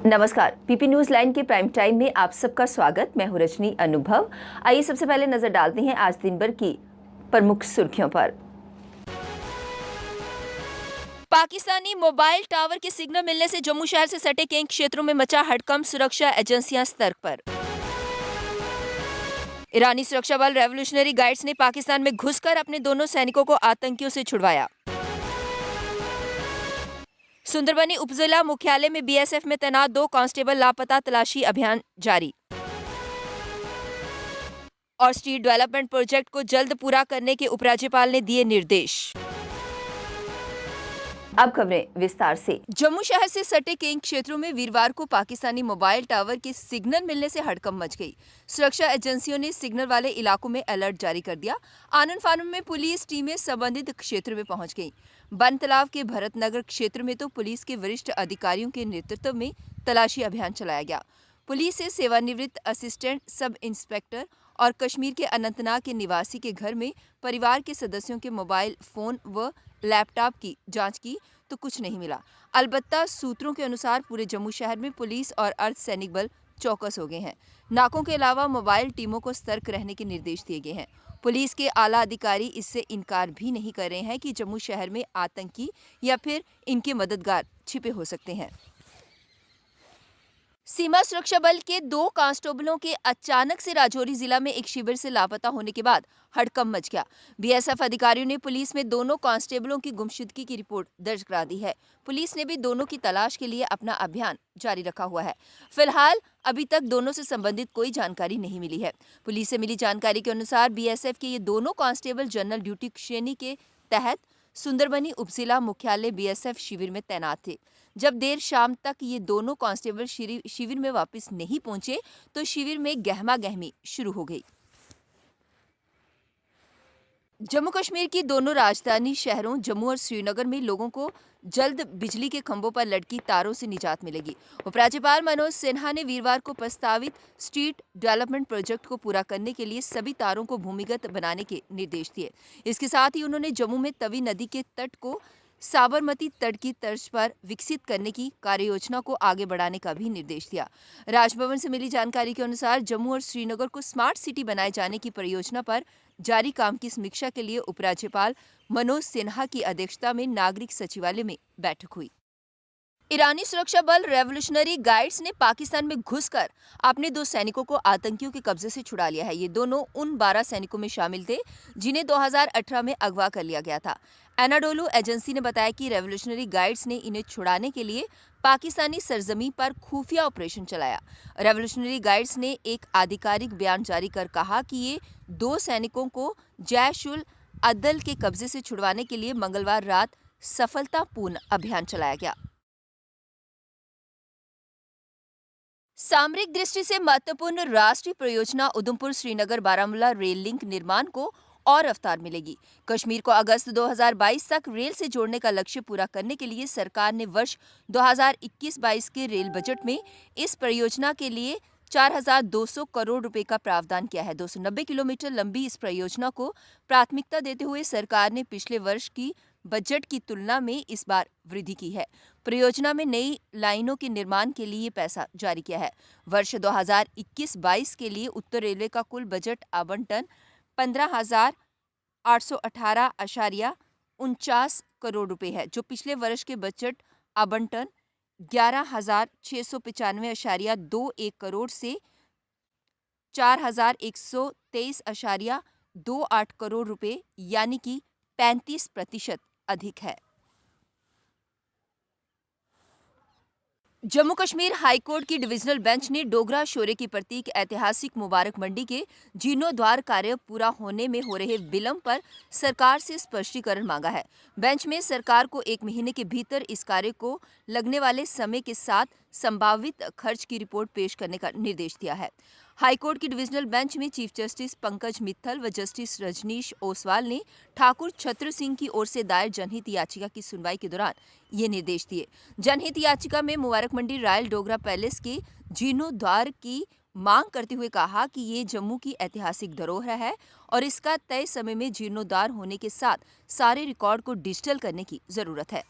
नमस्कार, PP news line के prime time में आप सबका स्वागत। मैं हूं रजनी अनुभव। आइए सबसे पहले नजर डालते हैं आज दिन भर की प्रमुख सुर्खियों पर। पाकिस्तानी मोबाइल टावर के सिग्नल मिलने से जम्मू शहर से सटे कई क्षेत्रों में मचा हड़कंप, सुरक्षा एजेंसियां सतर्क पर। ईरानी सुरक्षा बल रेवोल्यूशनरी गार्ड्स ने पाकिस्तान में घुसकर अपने दोनों सैनिकों को आतंकियों से छुड़वाया। सुंदरबनी उपजिला मुख्यालय में बीएसएफ में तैनात 2 कांस्टेबल लापता, तलाशी अभियान जारी। और स्ट्रीट डेवलपमेंट प्रोजेक्ट को जल्द पूरा करने के उपराज्यपाल ने दिए निर्देश। अब खबरें विस्तार से। जम्मू शहर से सटे कई क्षेत्रों में वीरवार को पाकिस्तानी मोबाइल टावर के सिग्नल मिलने से हड़कंप मच गई। सुरक्षा एजेंसियों ने सिग्नल वाले इलाकों में अलर्ट जारी कर दिया। आनन फानन में पुलिस टीमें संबंधित क्षेत्र में पहुंच गईं। बन तालाब के भरतनगर क्षेत्र में तो पुलिस के वरिष्ठ अधिकारियों के नेतृत्व में तलाशी अभियान चलाया गया। पुलिस से सेवानिवृत्त असिस्टेंट सब इंस्पेक्टर और कश्मीर के अनंतनाग के निवासी के घर में परिवार के सदस्यों के मोबाइल फोन व लैपटॉप की जांच की तो कुछ नहीं मिला। अलबत्ता सूत्रों के अनुसार पूरे जम्मू शहर में पुलिस और अर्धसैनिक बल चौकस हो गए हैं। नाकों के अलावा मोबाइल टीमों को सतर्क रहने के निर्देश दिए गए हैं। पुलिस के आला अधिकारी इससे इनकार भी नहीं कर रहे हैं कि जम्मू शहर में आतंकी या फिर इनके मददगार छिपे हो सकते हैं। सीमा सुरक्षा बल के 2 कांस्टेबलों के अचानक से राजौरी जिला में एक शिविर से लापता होने के बाद हड़कंप मच गया। बीएसएफ अधिकारियों ने पुलिस में दोनों कांस्टेबलों की गुमशुदगी की रिपोर्ट दर्ज करा दी है। पुलिस ने भी दोनों की तलाश के लिए अपना अभियान जारी रखा हुआ है। फिलहाल अभी तक दोनों से संबंधित कोई जानकारी नहीं मिली है। पुलिस से मिली जानकारी के अनुसार बीएसएफ के ये दोनों कांस्टेबल जनरल ड्यूटी श्रेणी के तहत सुंदरबनी उपजिला मुख्यालय बीएसएफ शिविर में तैनात थे। जब देर शाम तक ये दोनों कांस्टेबल शिविर में वापस नहीं पहुंचे तो शिविर में गहमा गहमी शुरू हो गई। जम्मू कश्मीर की दोनों राजधानी शहरों जम्मू और श्रीनगर में लोगों को जल्द बिजली के खंभों पर लटकी तारों से निजात मिलेगी। उपराज्यपाल मनोज सिन्हा ने वीरवार को प्रस्तावित स्ट्रीट डेवलपमेंट प्रोजेक्ट को पूरा करने के लिए सभी तारों को भूमिगत बनाने के निर्देश दिए। इसके साथ ही उन्होंने जम्मू में तवी नदी के तट को साबरमती तट की तर्ज पर विकसित करने की कार्ययोजना को आगे बढ़ाने का भी निर्देश दिया। राजभवन से मिली जानकारी के अनुसार जम्मू और श्रीनगर को स्मार्ट सिटी बनाए जाने की परियोजना पर जारी काम की समीक्षा के लिए उपराज्यपाल मनोज सिन्हा की अध्यक्षता में नागरिक सचिवालय में बैठक हुई। ईरानी सुरक्षा बल रेवोल्यूशनरी गार्ड्स ने पाकिस्तान में घुसकर अपने 2 सैनिकों को आतंकियों के कब्जे से छुड़ा लिया है। ये दोनों उन 12 सैनिकों में शामिल थे जिन्हें 2018 में अगवा कर लिया गया था। एनाडोलू एजेंसी ने बताया कि रेवोल्यूशनरी गार्ड्स ने इन्हें छुड़ाने के लिए पाकिस्तानी सरजमी पर खुफिया ऑपरेशन चलाया। रेवोल्यूशनरी गार्ड्स ने एक आधिकारिक बयान जारी कर कहा कि ये 2 सैनिकों को जैश-उल अदल के कब्जे से छुड़वाने के लिए मंगलवार रात सफलतापूर्ण अभियान चलाया गया। सामरिक दृष्टि से महत्वपूर्ण राष्ट्रीय परियोजना उधमपुर श्रीनगर बारामूला रेल लिंक निर्माण को और रफ्तार मिलेगी। कश्मीर को अगस्त 2022 तक रेल से जोड़ने का लक्ष्य पूरा करने के लिए सरकार ने वर्ष 2021-22 के रेल बजट में इस परियोजना के लिए 4,200 करोड़ रुपए का प्रावधान किया है। 290 किलोमीटर लंबी इस परियोजना को प्राथमिकता देते हुए सरकार ने पिछले वर्ष की बजट की तुलना में इस बार वृद्धि की है। परियोजना में नई लाइनों के निर्माण के लिए पैसा जारी किया है। वर्ष 2021-22 के लिए उत्तर रेलवे का कुल बजट आवंटन 15,818.49 करोड़ रुपए है, जो पिछले वर्ष के बजट आवंटन 11,695.21 करोड़ से 4,123.28 करोड़ रुपए यानी कि 35% अधिक है। जम्मू कश्मीर हाईकोर्ट की डिविजनल बेंच ने डोगरा शौर्य की प्रतीक ऐतिहासिक मुबारक मंडी के जीर्णोद्वार कार्य पूरा होने में हो रहे विलंब पर सरकार से स्पष्टीकरण मांगा है। बेंच में सरकार को 1 महीने के भीतर इस कार्य को लगने वाले समय के साथ संभावित खर्च की रिपोर्ट पेश करने का निर्देश दिया है। हाईकोर्ट की डिविजनल बेंच में चीफ जस्टिस पंकज मित्तल व जस्टिस रजनीश ओसवाल ने ठाकुर छत्र सिंह की ओर से दायर जनहित याचिका की सुनवाई के दौरान ये निर्देश दिए। जनहित याचिका में मुबारक मंडी रॉयल डोगरा पैलेस के जीर्णोद्वार की मांग करते हुए कहा कि ये जम्मू की ऐतिहासिक धरोहर है और इसका तय समय में जीर्णोद्वार होने के साथ सारे रिकॉर्ड को डिजिटल करने की जरूरत है।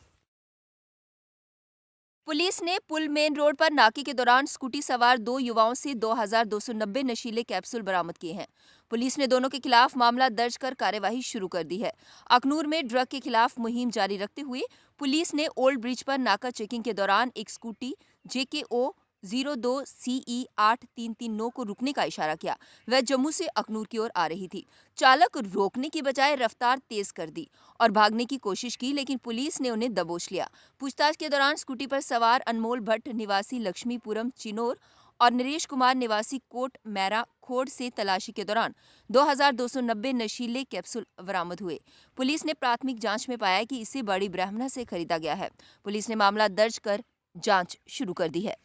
पुलिस ने पुल मेन रोड पर नाके के दौरान स्कूटी सवार 2 युवाओं से 2290 नशीले कैप्सूल बरामद किए हैं। पुलिस ने दोनों के खिलाफ मामला दर्ज कर कार्यवाही शुरू कर दी है। अखनूर में ड्रग के खिलाफ मुहिम जारी रखते हुए पुलिस ने ओल्ड ब्रिज पर नाका चेकिंग के दौरान एक स्कूटी JKO 02 CE 8339 को रुकने का इशारा किया। वह जम्मू से अखनूर की ओर आ रही थी। चालक रोकने की बजाय रफ्तार तेज कर दी और भागने की कोशिश की, लेकिन पुलिस ने उन्हें दबोच लिया। पूछताछ के दौरान स्कूटी पर सवार अनमोल भट्ट निवासी लक्ष्मीपुरम चिनोर और नरेश कुमार निवासी कोट मैरा खोड़ से तलाशी के दौरान 2290 नशीले कैप्सूल बरामद हुए। पुलिस ने प्राथमिक जांच में पाया कि इसे बड़ी ब्राह्मणा से खरीदा गया है। पुलिस ने मामला दर्ज कर जांच शुरू कर दी है।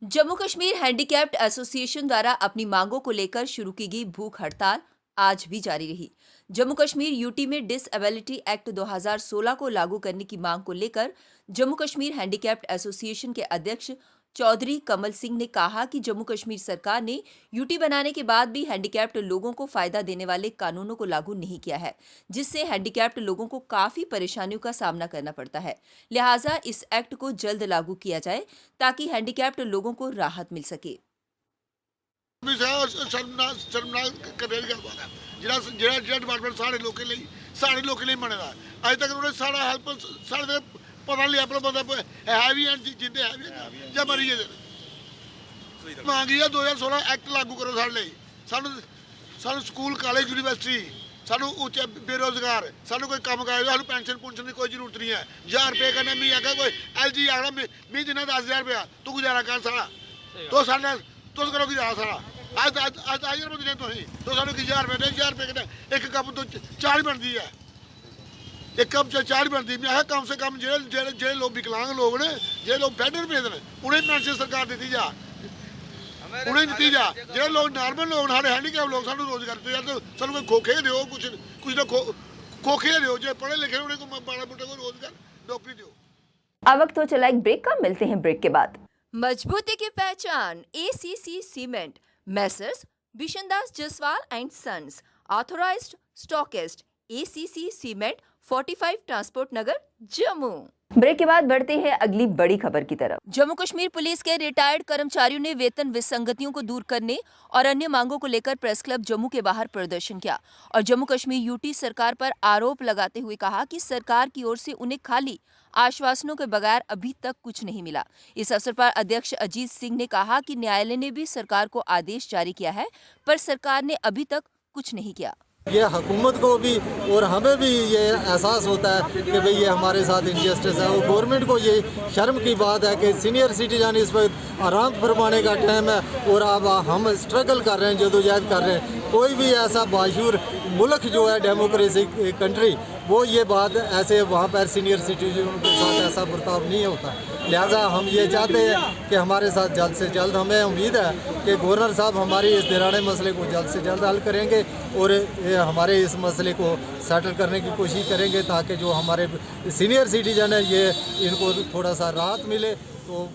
जम्मू कश्मीर हैंडीकैप्ड एसोसिएशन द्वारा अपनी मांगों को लेकर शुरू की गई भूख हड़ताल आज भी जारी रही। जम्मू कश्मीर यूटी में डिसएबिलिटी एक्ट 2016 को लागू करने की मांग को लेकर जम्मू कश्मीर हैंडीकैप्ड एसोसिएशन के अध्यक्ष चौधरी कमल सिंह ने कहा कि जम्मू कश्मीर सरकार ने यूटी बनाने के बाद भी हैंडीकैप्ड लोगों को फायदा देने वाले कानूनों को लागू नहीं किया है, जिससे हैंडीकैप्ड लोगों को काफी परेशानियों का सामना करना पड़ता है। लिहाजा इस एक्ट को जल्द लागू किया जाए ताकि हैंडीकैप्ड लोगों को राहत मिल सके। डिपार्टमेंट साढ़े लोगों लिए बने अज तक उन्होंने सारा हेल्प साढ़े पता नहीं अपना बंदा है भी जिंदे है भी या मरी गए। मांगी है 2016 एक्ट लागू करो साढ़े लिए। सानू स्कूल कॉलेज यूनिवर्सिटी सानू उच्चे बेरोजगार सानू कोई कम कराए सानू पेंशन पुंशन की कोई जरूरत नहीं है। 1000 रुपये करना मी आखा कोई LG आखना मी देना 10,000 रुपया तू गुजारा कर सारा तो साढ़े तुस करो गुजारा सारा अज अज अज रुपये देने तो सानू 1000 रुपये 1000 रुपये कन्नै एक कप तो चाह बनती है। एक कप चाह बनती मैं कम से कम जे लोग विकलांग लोग ने जे लोग बैड पे उन्हें पेंशन सरकार दी जा उन्हें दी जा। जो लोग नॉर्मल लोग साढ़े हैंडीकैप लोग सानू रोजगार दे तो सानू कोई खोखे दो कुछ तो खोखे दो जो पढ़े लिखे उन्हें को माड़ा मोटा को रोजगार नौकरी दो। अब वक्त हो चला एक ब्रेक का, मिलते हैं ब्रेक के बाद। मजबूती की पहचान ACC cement, messrs Bishandas Jaswal and sons, authorised stockist, ACC cement, 45 transport Nagar, Jammu. Break के बाद बढ़ते हैं अगली बड़ी खबर की तरफ। जम्मू कश्मीर पुलिस के रिटायर्ड कर्मचारियों ने वेतन विसंगतियों को दूर करने और अन्य मांगों को लेकर प्रेस क्लब जम्मू के बाहर प्रदर्शन किया और जम्मू कश्मीर यूटी सरकार पर आरोप लगाते हुए कहा कि सरकार की ओर से उन्हें खाली आश्वासनों के बगैर अभी तक कुछ नहीं मिला। इस अवसर पर अध्यक्ष अजीत सिंह ने कहा कि न्यायालय ने भी सरकार को आदेश जारी किया है, पर सरकार ने अभी तक कुछ नहीं किया। ये हुकूमत को भी और हमें भी ये एहसास होता है कि भाई ये हमारे साथ इनजस्टिस है। और गवर्नमेंट को ये शर्म की बात है कि सीनियर सिटीजन इस वक्त आराम फरमाने का टाइम है और अब हम स्ट्रगल कर रहे हैं, जदोजहद कर रहे हैं। कोई भी ऐसा बाशूर मुल्क जो है डेमोक्रेसी कंट्री वो ये बात ऐसे वहाँ पर सीनियर सिटीजन के साथ ऐसा बर्ताव नहीं होता। लिहाजा हम ये चाहते हैं कि हमारे साथ जल्द से जल्द, हमें उम्मीद है कि गवर्नर साहब हमारी इस दिराने मसले को जल्द से जल्द हल करेंगे और हमारे इस मसले को सेटल करने की कोशिश करेंगे ताकि जो हमारे सीनियर सिटीजन है ये इनको थोड़ा सा राहत मिले। तो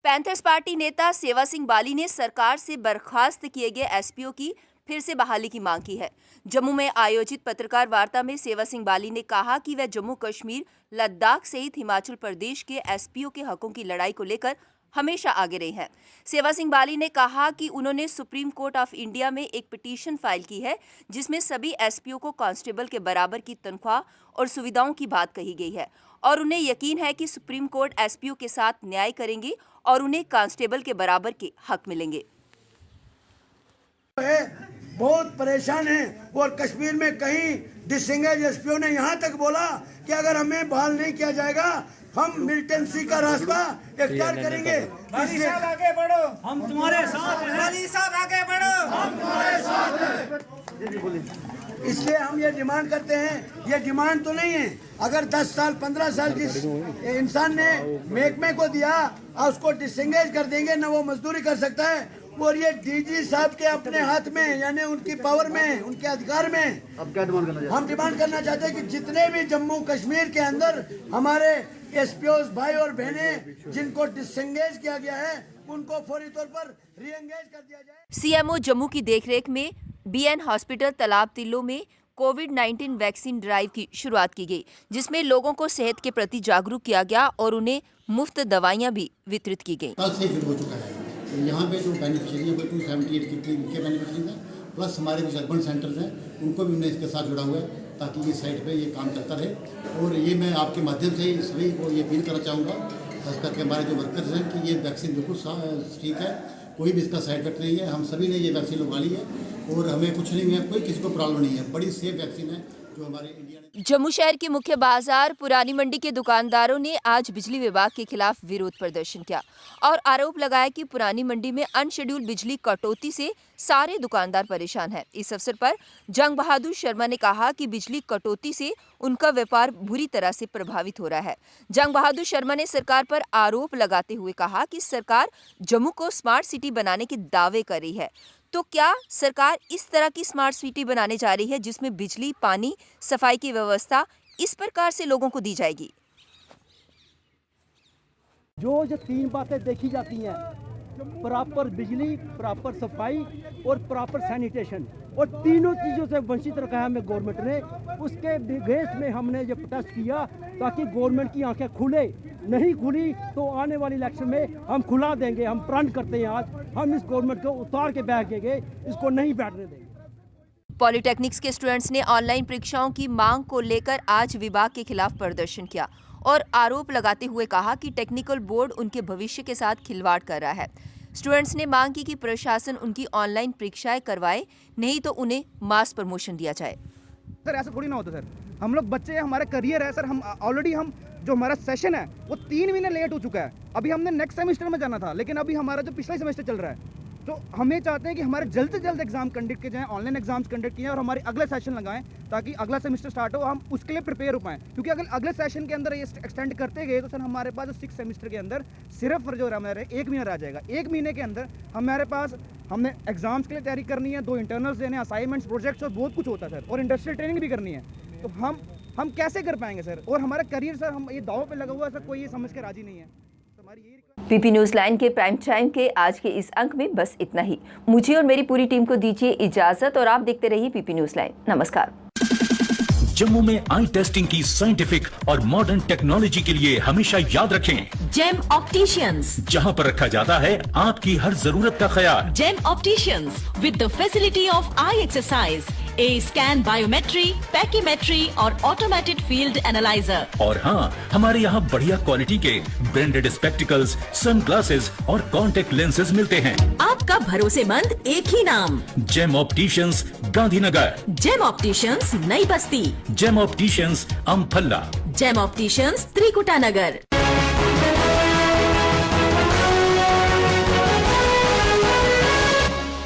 पैंथर्स पार्टी नेता सेवा सिंह बाली ने सरकार से बर्खास्त किए गए SPO की फिर से बहाली की मांग की है। जम्मू में आयोजित पत्रकार वार्ता में सेवा सिंह बाली ने कहा कि वह जम्मू कश्मीर, लद्दाख सहित हिमाचल प्रदेश के SPO के हकों की लड़ाई को लेकर हमेशा आगे रहे हैं। सेवा सिंह बाली ने कहा कि उन्होंने सुप्रीम कोर्ट ऑफ इंडिया में एक पिटीशन फाइल की है जिसमें सभी SPO को कांस्टेबल के बराबर की तनख्वाह और सुविधाओं की बात कही गई है और उन्हें यकीन है कि सुप्रीम कोर्ट SPO के साथ न्याय करेंगे और उन्हें कांस्टेबल के बराबर के हक मिलेंगे। बहुत परेशान हैं और कश्मीर में कहीं डिसएंगेज SPO ने यहाँ तक बोला कि अगर हमें बहाल नहीं किया जाएगा हम मिलिटेंसी का रास्ता इख्तियार करेंगे। आगे बढ़ो, हम तुम्हारे साथ हैं। वाली साहब आगे बढ़ो, हम तुम्हारे साथ हैं। इसलिए हम ये डिमांड करते हैं, ये डिमांड तो नहीं है, अगर 10 साल 15 साल जिस इंसान ने महकमे को दिया उसको डिसएंगेज कर देंगे ना वो मजदूरी कर सकता है। और ये DG साहब के अपने हाथ में यानी उनकी पावर में, उनके अधिकार में अब क्या डिमांड करना चाहते हैं? हम डिमांड करना चाहते हैं कि जितने भी जम्मू कश्मीर के अंदर हमारे SPOs भाई और बहनें जिनको डिसएंगेज किया गया है उनको फौरी तौर पर रीएंगेज कर दिया जाए। CMO जम्मू की देखरेख में BN हॉस्पिटल तालाब तिल्लो में कोविड-19 वैक्सीन ड्राइव की शुरुआत की गई, जिसमें लोगों को सेहत के प्रति जागरूक किया गया और उन्हें मुफ्त दवाइयां भी वितरित की गई। कल से शुरू हो चुका है। तो यहाँ पे जो बेनिफिशियरी है वो 278 के बेनिफिशियरी हैं, प्लस हमारे जो अर्बन सेंटर्स हैं उनको भी हमने इसके साथ जुड़ा हुआ है ताकि ये साइट पे ये काम करता रहे। और ये मैं आपके माध्यम से सभी को ये अपील करना चाहूँगा, खास करके हमारे जो वर्कर्स हैं, कि ये वैक्सीन बिल्कुल ठीक है, कोई भी इसका साइड इफेक्ट नहीं है। हम सभी ने ये वैक्सीन लगवा ली है और हमें कुछ नहीं हुआ, कोई किसी को प्रॉब्लम नहीं है। बड़ी सेफ वैक्सीन है जो हमारे इंडिया ने। जम्मू शहर के मुख्य बाजार पुरानी मंडी के दुकानदारों ने आज बिजली विभाग के खिलाफ विरोध प्रदर्शन किया और आरोप लगाया कि पुरानी मंडी में अनशेड्यूल्ड बिजली कटौती से सारे दुकानदार परेशान हैं। इस अवसर पर जंग बहादुर शर्मा ने कहा कि बिजली कटौती से उनका व्यापार बुरी तरह से प्रभावित हो रहा है। जंग बहादुर शर्मा ने सरकार पर आरोप लगाते हुए कहा कि सरकार जम्मू को स्मार्ट सिटी बनाने के दावे कर रही है, तो क्या सरकार इस तरह की स्मार्ट सिटी बनाने जा रही है जिसमें बिजली, पानी, सफाई की व्यवस्था इस प्रकार से लोगों को दी जाएगी? जो 3 बातें देखी जाती हैं, प्रॉपर बिजली, प्रॉपर सफाई और प्रॉपर सैनिटेशन, और तीनों चीज़ों से वंचित रखा है हमें गवर्नमेंट ने। उसके अगेंस्ट में हमने ये प्रोटेस्ट किया ताकि गवर्नमेंट की आंखें खुले। नहीं खुली तो आने वाली इलेक्शन में हम खुला देंगे। हम प्रण करते हैं आज हम इस गवर्नमेंट को उतार के बैठेंगे, इसको नहीं बैठने देंगे। पॉलिटेक्निक्स के स्टूडेंट्स ने ऑनलाइन परीक्षाओं की मांग को लेकर आज विभाग के खिलाफ प्रदर्शन किया और आरोप लगाते हुए कहा कि टेक्निकल बोर्ड उनके भविष्य के साथ खिलवाड़ कर रहा है। स्टूडेंट्स ने मांग की कि प्रशासन उनकी ऑनलाइन परीक्षाएं करवाए, नहीं तो उन्हें मास प्रमोशन दिया जाए। सर ऐसा थोड़ी ना होता सर, हम लोग बच्चे हैं, हमारा करियर है सर। हम ऑलरेडी जो हमारा सेशन है वो 3 महीने लेट हो चुका है। अभी हमने नेक्स्ट सेमेस्टर में जाना था, लेकिन अभी हमारा जो पिछला सेमेस्टर चल रहा है, तो हमें चाहते हैं कि हमारे जल्द से जल्द एग्जाम कंडक्ट किए जाएं, ऑनलाइन एग्जाम्स कंडक्ट किए और हमारे अगले सेशन लगाएं ताकि अगला सेमेस्टर स्टार्ट हो, हम उसके लिए प्रिपेयर हो पाएं। क्योंकि अगर अगले सेशन के अंदर ये एक्सटेंड करते गए तो सर हमारे पास 6 सेमेस्टर के अंदर सिर्फ जो हमारे 1 महीना रह जाएगा। 1 महीने के अंदर हमारे पास हमने एग्जाम्स के लिए तैयारी करनी है, 2 इंटरनल्स देने, असाइनमेंट्स, प्रोजेक्ट्स और बहुत कुछ होता है सर, और इंडस्ट्रियल ट्रेनिंग भी करनी है। तो हम कैसे कर पाएंगे सर? और हमारा करियर सर, हम ये दाव पे लगा हुआ है सर, कोई ये समझ के राजी नहीं है। पीपी न्यूज लाइन के प्राइम टाइम के आज के इस अंक में बस इतना ही। मुझे और मेरी पूरी टीम को दीजिए इजाजत और आप देखते रहिए पीपी न्यूज लाइन। नमस्कार। जम्मू में आई टेस्टिंग की साइंटिफिक और मॉडर्न टेक्नोलॉजी के लिए हमेशा याद रखें जेम ऑप्टिशियंस, जहां पर रखा जाता है आपकी हर जरूरत का ख्याल। Gem opticians with the facility of eye exercise, A scan, biometry, pachymetry और ऑटोमेटेड फील्ड एनालाइजर। और हाँ, हमारे यहाँ बढ़िया क्वालिटी के ब्रांडेड स्पेक्टिकल्स, सनग्लासेस और कॉन्टेक्ट लेंसेज मिलते हैं। आपका भरोसेमंद एक ही नाम, Gem Opticians, Gandhinagar. Gem Opticians, Nai Basti. Gem Opticians, Amphalla. Gem Opticians, Trikuta नगर।